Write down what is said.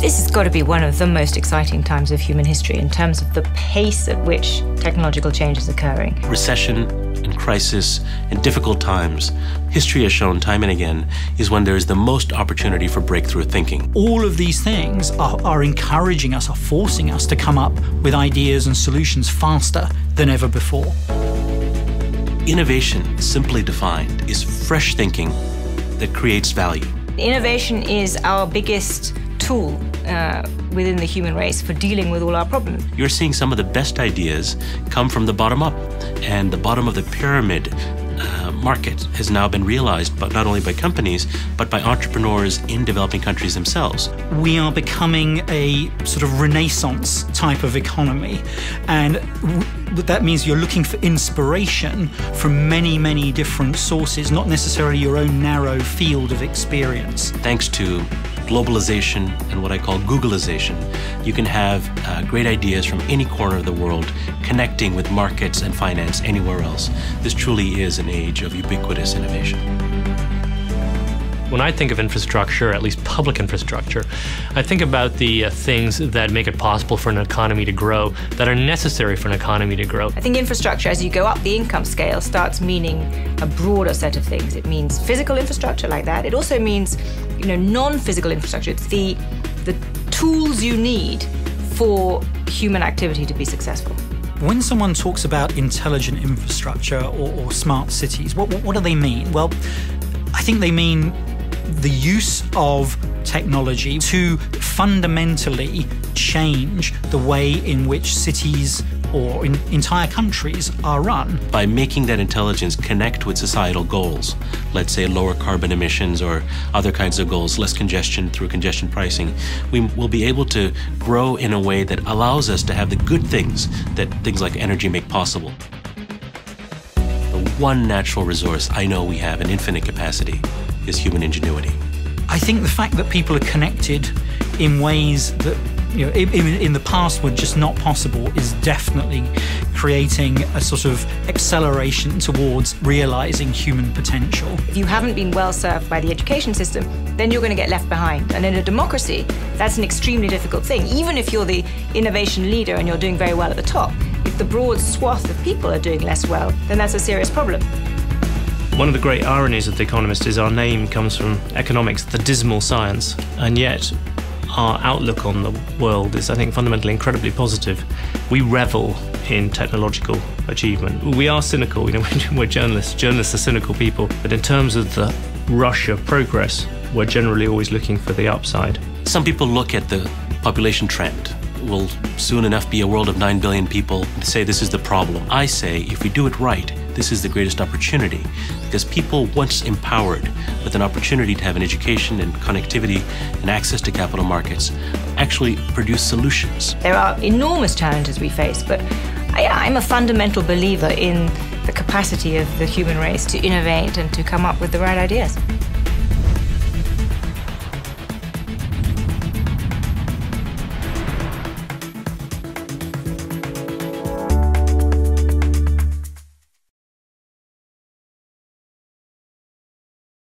This has got to be one of the most exciting times of human history in terms of the pace at which technological change is occurring. Recession and crisis and difficult times, history has shown time and again, is when there is the most opportunity for breakthrough thinking. All of these things are encouraging us, are forcing us to come up with ideas and solutions faster than ever before. Innovation, simply defined, is fresh thinking that creates value. Innovation is our biggest tool within the human race for dealing with all our problems. You're seeing some of the best ideas come from the bottom up, and the bottom of the pyramid market has now been realized, but not only by companies, but by entrepreneurs in developing countries themselves. We are becoming a sort of renaissance type of economy, and that means you're looking for inspiration from many, many different sources, not necessarily your own narrow field of experience. Thanks to globalization and what I call Googleization, you can have great ideas from any corner of the world connecting with markets and finance anywhere else. This truly is an age of ubiquitous innovation. When I think of infrastructure, at least public infrastructure, I think about the things that make it possible for an economy to grow, that are necessary for an economy to grow. I think infrastructure, as you go up the income scale, starts meaning a broader set of things. It means physical infrastructure like that. It also means, non-physical infrastructure. It's the tools you need for human activity to be successful. When someone talks about intelligent infrastructure or smart cities, what do they mean? Well, I think they mean the use of technology to fundamentally change the way in which cities or entire countries are run. By making that intelligence connect with societal goals, let's say lower carbon emissions or other kinds of goals, less congestion through congestion pricing, we will be able to grow in a way that allows us to have the good things that things like energy make possible. The one natural resource I know we have in infinite capacity is human ingenuity. I think the fact that people are connected in ways that in the past were just not possible is definitely creating a sort of acceleration towards realizing human potential. If you haven't been well served by the education system, then you're going to get left behind. And in a democracy, that's an extremely difficult thing. Even if you're the innovation leader and you're doing very well at the top, if the broad swath of people are doing less well, then that's a serious problem. One of the great ironies of The Economist is our name comes from economics, the dismal science, and yet our outlook on the world is, I think, fundamentally incredibly positive. We revel in technological achievement. We are cynical, we're journalists. Journalists are cynical people, but in terms of the rush of progress, we're generally always looking for the upside. Some people look at the population trend. Will soon enough be a world of 9 billion people and say this is the problem. I say if we do it right, this is the greatest opportunity, because people, once empowered with an opportunity to have an education and connectivity and access to capital markets, actually produce solutions. There are enormous challenges we face, but I'm a fundamental believer in the capacity of the human race to innovate and to come up with the right ideas.